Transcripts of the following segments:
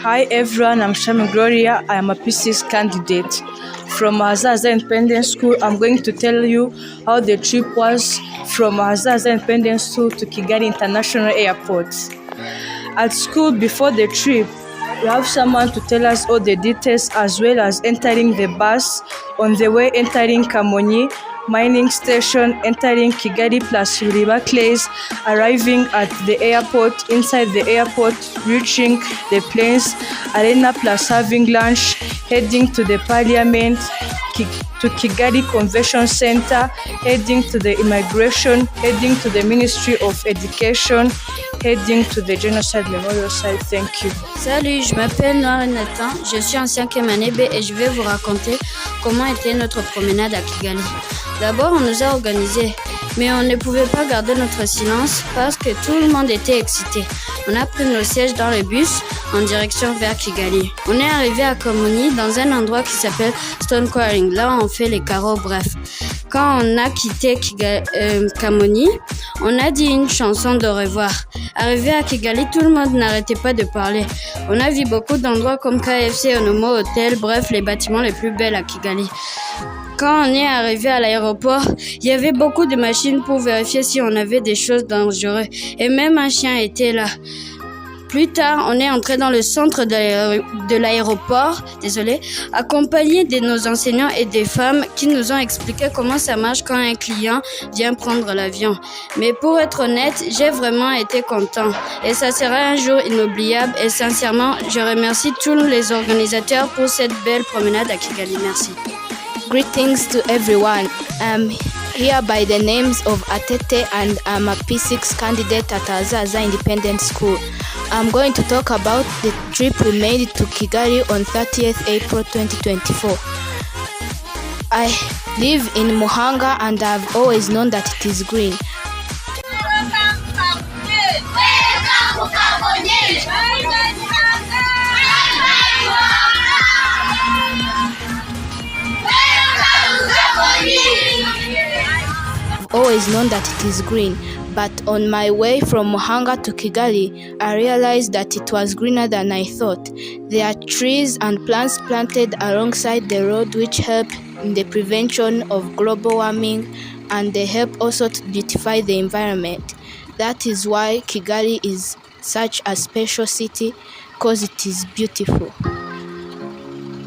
Hi everyone, I'm Shami Gloria. I am a P6 candidate from Ahazaza Independent School. I'm going to tell you how the trip was from Ahazaza Independent School to Kigali International Airport. At school before the trip, we have someone to tell us all the details as well as entering the bus, on the way entering Kamonyi mining station, entering Kigali plus River Clays, arriving at the airport, inside the airport, reaching the planes, arena plus having lunch, heading to the parliament, to Kigali Convention Center, heading to the immigration, heading to the Ministry of Education, heading to the Genocide Memorial Site. Thank you. Salut, je m'appelle Noir Nathan, je suis en 5e année B et je vais vous raconter comment était notre promenade à Kigali. D'abord, on nous a organisé, mais on ne pouvait pas garder notre silence parce que tout le monde était excité. On a pris nos sièges dans le bus en direction vers Kigali. On est arrivé à Kamonyi dans un endroit qui s'appelle Stone Quarrying. Là, on fait les carreaux, bref. Quand on a quitté Kamonyi, on a dit une chanson de revoir. Arrivé à Kigali, tout le monde n'arrêtait pas de parler. On a vu beaucoup d'endroits comme KFC, Onomo Hotel, bref, les bâtiments les plus belles à Kigali. Quand on est arrivé à l'aéroport, il y avait beaucoup de machines pour vérifier si on avait des choses dangereuses. Et même un chien était là. Plus tard, on est entré dans le centre de l'aéroport, accompagné de nos enseignants et des femmes qui nous ont expliqué comment ça marche quand un client vient prendre l'avion. Mais pour être honnête, j'ai vraiment été content. Et ça sera un jour inoubliable. Et sincèrement, je remercie tous les organisateurs pour cette belle promenade à Kigali. Merci. Greetings to everyone. I'm here by the names of Atete and I'm a P6 candidate at Ahazaza Independent School. I'm going to talk about the trip we made to Kigali on 30th April 2024. I live in Muhanga and I've always known that it is green. Always known that it is green, but on my way from Muhanga to Kigali, I realized that it was greener than I thought. There are trees and plants planted alongside the road which help in the prevention of global warming and they help also to beautify the environment. That is why Kigali is such a special city, because it is beautiful.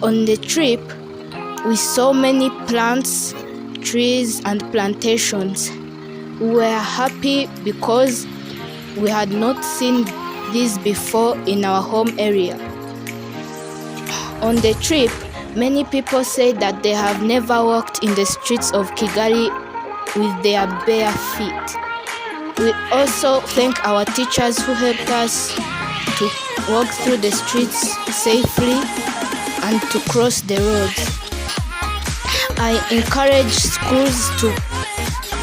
On the trip, we saw many plants, trees and plantations. We were happy because we had not seen this before in our home area. On the trip, many people say that they have never walked in the streets of Kigali with their bare feet. We also thank our teachers who helped us to walk through the streets safely and to cross the roads. I encourage schools to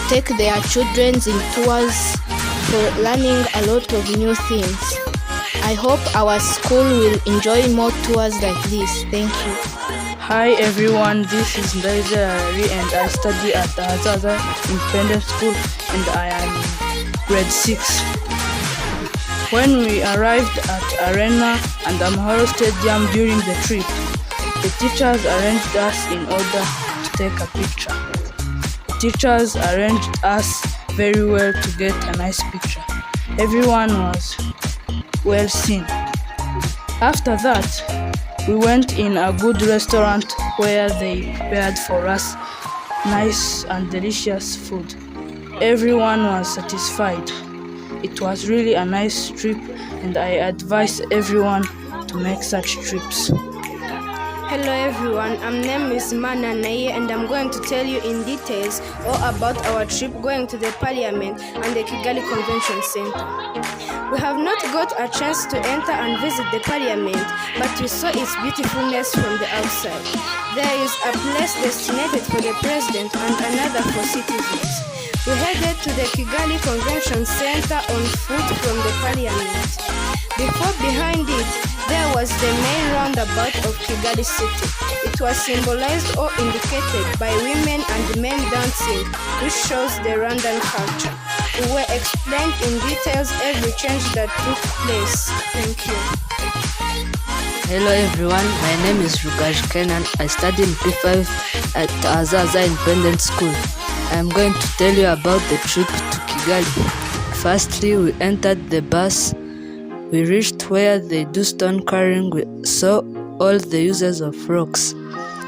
take their children in tours for learning a lot of new things. I hope our school will enjoy more tours like this. Thank you. Hi everyone, this is Ndaiza Ari and I study at the Ahazaza Independent School and I am grade 6. When we arrived at Arena and Amahoro Stadium during the trip, the teachers arranged us in order to take a picture. The teachers arranged us very well to get a nice picture. Everyone was well seen. After that, we went in a good restaurant where they prepared for us nice and delicious food. Everyone was satisfied. It was really a nice trip and I advise everyone to make such trips. Hello everyone, my name is Mana Naye and I'm going to tell you in details all about our trip going to the Parliament and the Kigali Convention Center. We have not got a chance to enter and visit the Parliament, but we saw its beautifulness from the outside. There is a place designated for the President and another for citizens. We headed to the Kigali Convention Center on foot from the Parliament. Behind it, there was the main roundabout of Kigali city. It was symbolized or indicated by women and men dancing, which shows the Rwandan culture. We were explained in details every change that took place. Thank you. Hello everyone, my name is Rugaj Kenan. I study in P5 at Ahazaza Independent School. I am going to tell you about the trip to Kigali. Firstly, we entered the bus. We reached where they do stone carrying. We saw all the uses of rocks.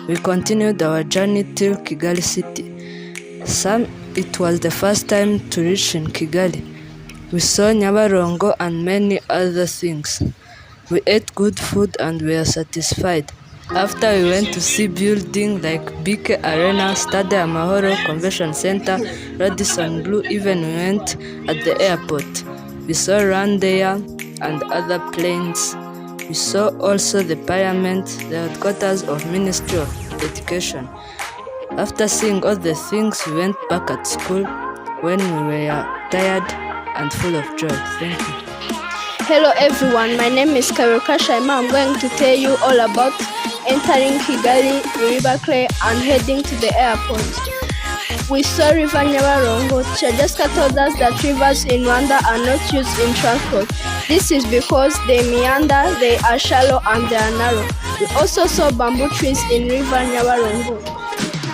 We continued our journey till Kigali city. It was the first time to reach in Kigali. We saw Nyabarongo and many other things. We ate good food and were satisfied. After we went to see buildings like BK Arena, Stade Amahoro, Convention Center, Radisson Blue, even we went at the airport. We saw Rwandair and other planes. We saw also the parliament, the headquarters of Ministry of Education. After seeing all the things, we went back at school when we were tired and full of joy. Thank you. Hello everyone, my name is Karuka Shaima. I'm going to tell you all about entering Kigali, River Clay, and heading to the airport. We saw River Nyabarongo. Chajaska told us that rivers in Rwanda are not used in transport. This is because they meander, they are shallow, and they are narrow. We also saw bamboo trees in River Nyabarongo.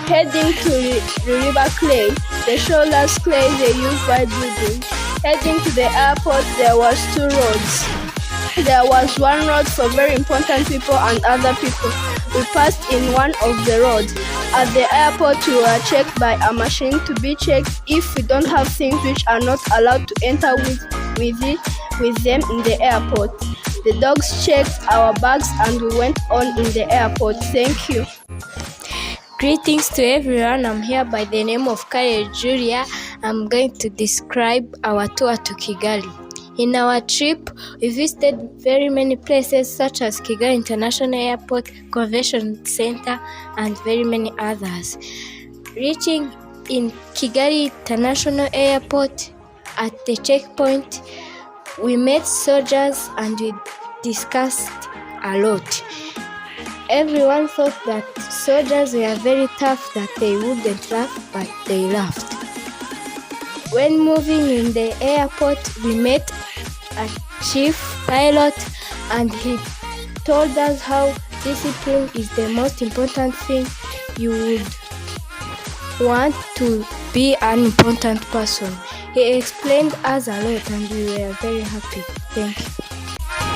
Heading to River Clay, they showed us clay they use by building. Heading to the airport, there was 2 roads. There was one road for very important people and other people. We passed in one of the roads. At the airport, we were checked by a machine to be checked if we don't have things which are not allowed to enter with them in the airport. The dogs checked our bags and we went on in the airport. Thank you. Greetings to everyone. I'm here by the name of Kare Julia. I'm going to describe our tour to Kigali. In our trip, we visited very many places such as Kigali International Airport, Convention Center, and very many others. Reaching in Kigali International Airport, at the checkpoint, we met soldiers and we discussed a lot. Everyone thought that soldiers were very tough, that they wouldn't laugh, but they laughed. When moving in the airport, we met a chief pilot and he told us how discipline is the most important thing you would want to be an important person. He explained us a lot and we were very happy. Thank you.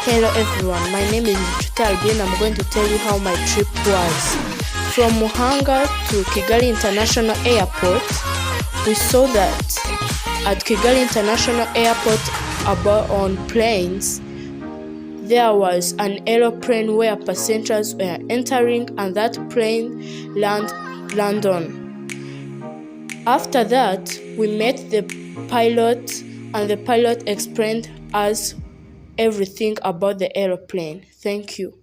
Hello everyone, my name is Chuta Albin. I'm going to tell you how my trip was. From Muhanga to Kigali International Airport, we saw that at Kigali International Airport, about on planes, there was an aeroplane where passengers were entering and that plane landed on. After that, we met the pilot and the pilot explained us everything about the aeroplane. Thank you.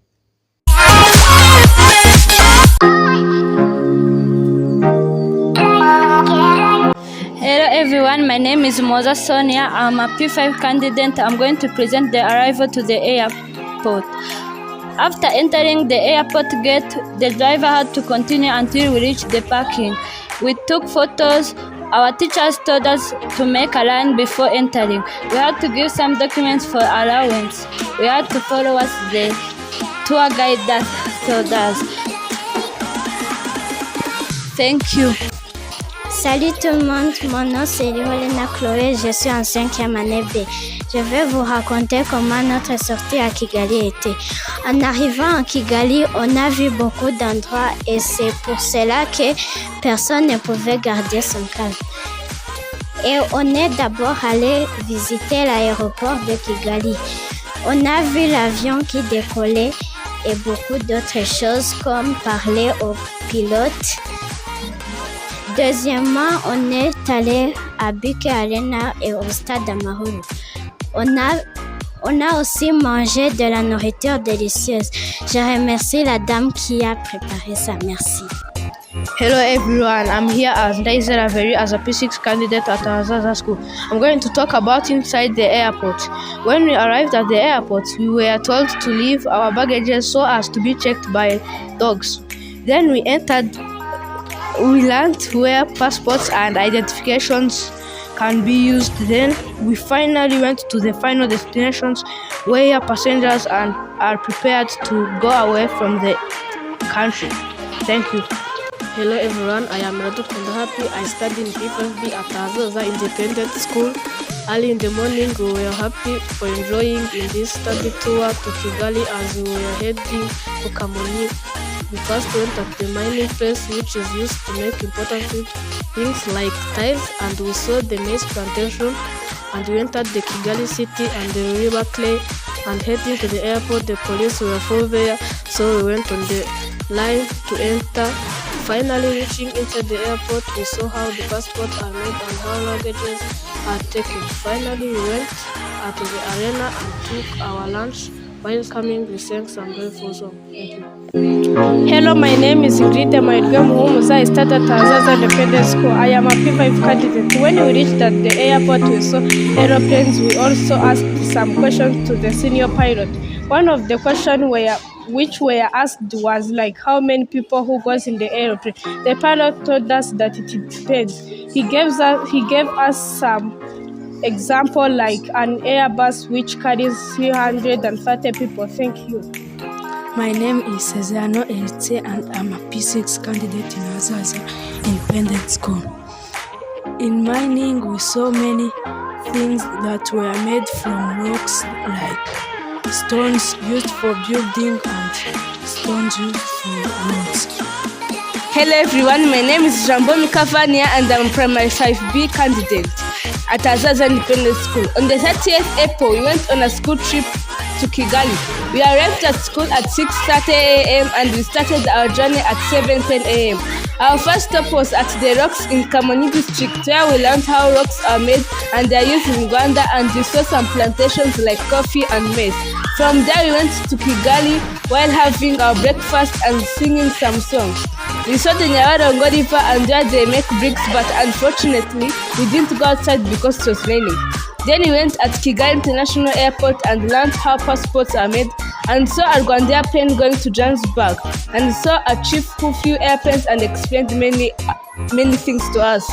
Hello everyone, my name is Moza Sonia. I'm a P5 candidate. I'm going to present the arrival to the airport. After entering the airport gate, the driver had to continue until we reached the parking. We took photos. Our teachers told us to make a line before entering. We had to give some documents for allowance. We had to follow us the tour guide that told us. Thank you. Salut tout le monde, mon nom c'est Lorena Chloé, je suis en 5e année B. Je vais vous raconter comment notre sortie à Kigali était. En arrivant à Kigali, on a vu beaucoup d'endroits et c'est pour cela que personne ne pouvait garder son calme. Et on est d'abord allé visiter l'aéroport de Kigali. On a vu l'avion qui décollait et beaucoup d'autres choses comme parler au pilote. Deuxièmement, on est allé à BK Arena et au Stade Amahoro. On a aussi mangé de la nourriture délicieuse. Je remercie la dame qui a préparé ça. Merci. Hello everyone, I'm here as Daisy Raveri as a P6 candidate at Ahazaza School. I'm going to talk about inside the airport. When we arrived at the airport, we were told to leave our baggages so as to be checked by dogs. Then we entered. We learned where passports and identifications can be used. Then we finally went to the final destinations where passengers are prepared to go away from the country. Thank you. Hello everyone, I am Mineduc and happy. I study in P5B at Ahazaza Independent School. Early in the morning, we were happy for enjoying in this study tour to Kigali as we were heading to Kamonyi. We first went at the mining place, which is used to make important things like tiles, and we saw the maize plantation, and we entered the Kigali city and the river Clay, and heading to the airport. The police were full there, so we went on the line to enter. Finally reaching inside the airport, we saw how the passports are made and how luggages are taken. Finally, we went to the arena and took our lunch. While coming, we sang some joyful songs. Thank you. Hello, my name is Ingrid Muhammad. I studied at Ahazaza Independent School. I am a P5 candidate. When we reached at the airport, we saw aeroplanes. We also asked some questions to the senior pilot. One of the questions which were asked was like how many people who goes in the aeroplane. The pilot told us that it depends. He gave us some example like an Airbus which carries 330 people. Thank you. My name is Cesano Elite and I'm a P6 candidate in Ahazaza Independent School. In mining, we saw many things that were made from rocks like stones used for building and stones used for roads. Hello everyone, my name is Jambo Mikavania and I'm primary 5B candidate at Ahazaza Independent School. On the 30th April, we went on a school trip to Kigali. We arrived at school at 6:30 a.m. and we started our journey at 7:10 a.m. Our first stop was at the rocks in Kamonyi district, where we learned how rocks are made and they are used in Rwanda, and we saw some plantations like coffee and maize. From there we went to Kigali while having our breakfast and singing some songs. We saw the Nyabarongo River and where they make bricks, but unfortunately we didn't go outside because it was raining. Then we went at Kigali International Airport and learned how passports are made, and saw a Rwanda plane going to Johannesburg, and saw a chief who flew airplanes and explained many things to us.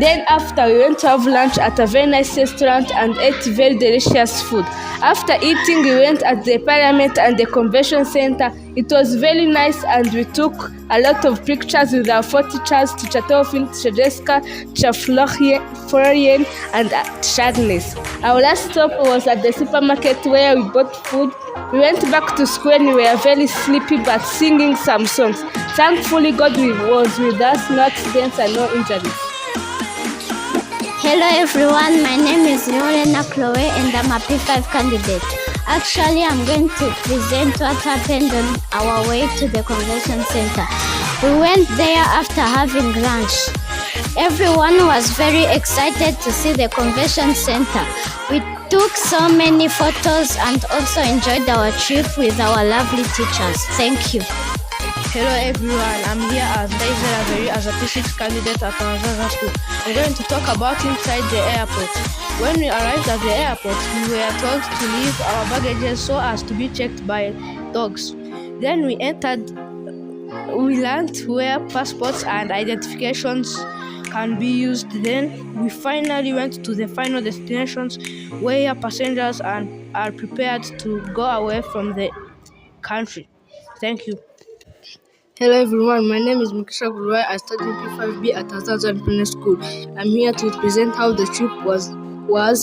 Then after, we went to have lunch at a very nice restaurant and ate very delicious food. After eating, we went at the parliament and the convention center. It was very nice and we took a lot of pictures with our 4 teachers, Teacher Teofil, Teacher Jessica, Teacher Florian, and Teacher Agnes. Our last stop was at the supermarket where we bought food. We went back to school and we were very sleepy but singing some songs. Thankfully, God was with us, no accidents and no injuries. Hello everyone, my name is Lorena Chloe and I'm a P5 candidate. Actually, I'm going to present what happened on our way to the convention center. We went there after having lunch. Everyone was very excited to see the convention center. We took so many photos and also enjoyed our trip with our lovely teachers. Thank you. Hello everyone, I'm here as Daisy Raveri as a P6 candidate at Ahazaza School. I'm going to talk about inside the airport. When we arrived at the airport, we were told to leave our baggages so as to be checked by dogs. Then we learned where passports and identifications can be used. Then we finally went to the final destinations where passengers are prepared to go away from the country. Thank you. Hello everyone, my name is Mukisha Gurwai. I study in P5B at Ahazaza Independent School. I'm here to present how the trip was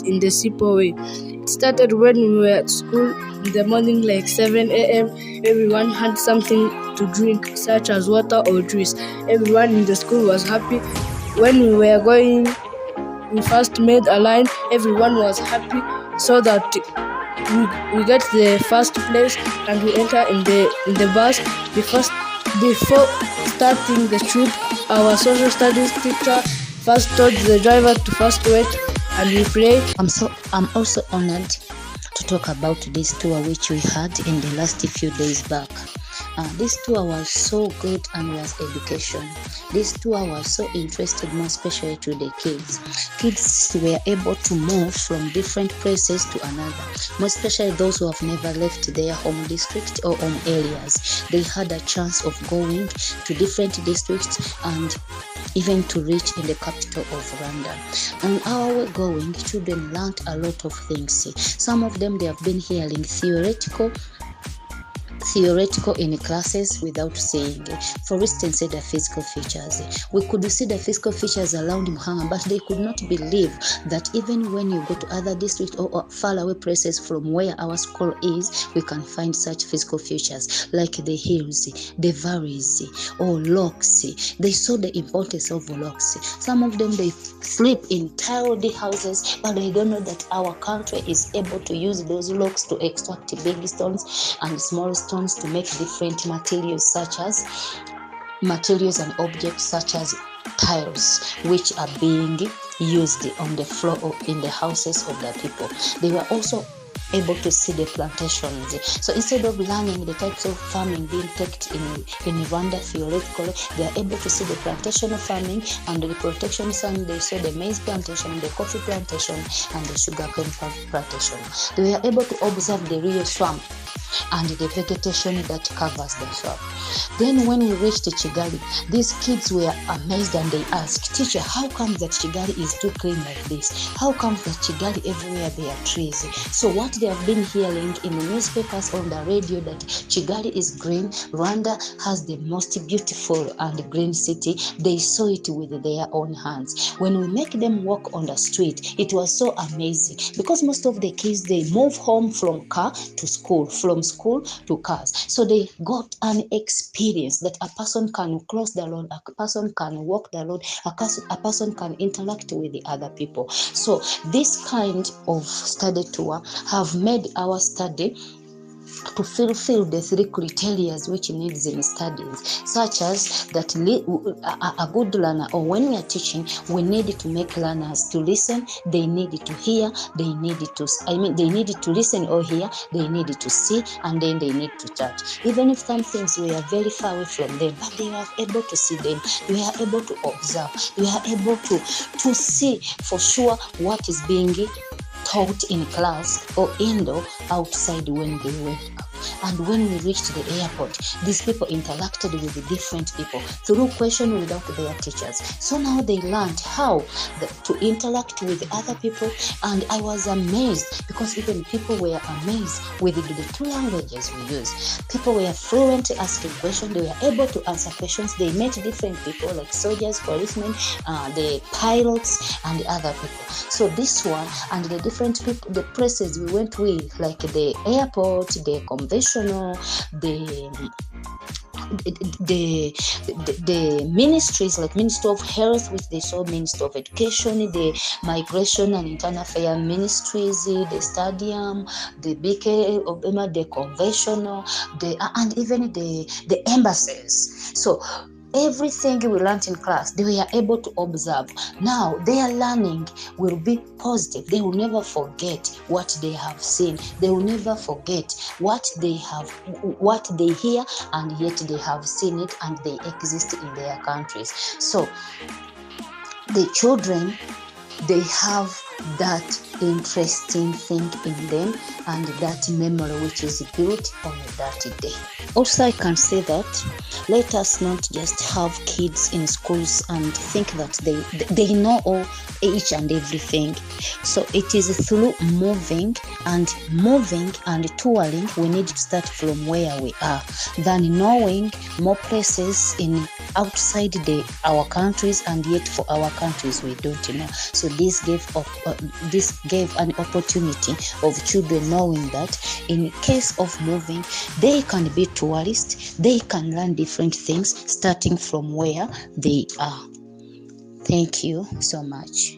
in the simple way. It started when we were at school in the morning like 7 a.m. Everyone had something to drink such as water or juice. Everyone in the school was happy. When we were going, we first made a line. Everyone was happy so that we get the first place and we enter in the bus. Before starting the trip, our social studies teacher first told the driver to first wait and we pray. I'm also honored to talk about this tour which we had in the last few days back. This tour was so good and was education. This tour was so interested, more especially to the kids. Kids were able to move from different places to another, more especially those who have never left their home district or home areas. They had a chance of going to different districts and even to reach in the capital of Rwanda. On our way going, children learned a lot of things. Some of them, they have been hearing theoretical in classes without seeing. For instance, the physical features. We could see the physical features around Muhanga, but they could not believe that even when you go to other districts or far away places from where our school is, we can find such physical features like the hills, the valleys, or locks. They saw the importance of locks. Some of them, they sleep in tiled houses, but they don't know that our country is able to use those locks to extract big stones and small stones to make different materials and objects such as tiles, which are being used on the floor or in the houses of the people. They were also able to see the plantations. So instead of learning the types of farming being taught in Rwanda theoretically, they are able to see the plantation farming and the protection sun. They saw the maize plantation, the coffee plantation, and the sugarcane plantation. They were able to observe the real swamp and the vegetation that covers the swamp. Then when we reached Kigali, these kids were amazed and they asked, "Teacher, how come that Kigali is too clean like this? How come that Kigali everywhere there are trees?" So what they have been hearing in the newspapers, on the radio, that Kigali is green, Rwanda has the most beautiful and green city, they saw it with their own hands. When we make them walk on the street, it was so amazing because most of the kids, they move home from car to school, from school to cars. So they got an experience that a person can cross the road, a person can walk the road, a person can interact with the other people. So this kind of study tour have made our study to fulfill the three criteria which needs in studies, such as that a good learner, or when we are teaching, we need to make learners to listen, they need to hear, they need to listen or hear, they need to see, and then they need to touch. Even if some things we are very far away from them, but they are able to see them, we are able to observe, we are able to see for sure what is being taught in class or indoor outside when they went out. And when we reached the airport, these people interacted with the different people through question without their teachers. So now they learned how to interact with other people, and I was amazed because even people were amazed with the two languages we use. People were fluent asking questions, they were able to answer questions. They met different people like soldiers, policemen, the pilots, and the other people. So this one and the different people, the places we went with, like the airport, the conventional, the ministries like Ministry of Health, which they saw, Ministry of Education, the Migration and Internal Affairs Ministries, the stadium, the BK Obama, the conventional, and even the embassies. So everything we learned in class, they were able to observe. Now their learning will be positive. They will never forget what they have seen. They will never forget what they hear, and yet they have seen it and they exist in their countries. So the children, they have that interesting thing in them and that memory which is built on that day. Also, I can say that let us not just have kids in schools and think that they know all each and everything. So it is through moving and touring, we need to start from where we are than knowing more places in outside our countries, and yet for our countries we don't know. So this gave an opportunity of children knowing that in case of moving, they can be tourists, they can learn different things starting from where they are. Thank you so much.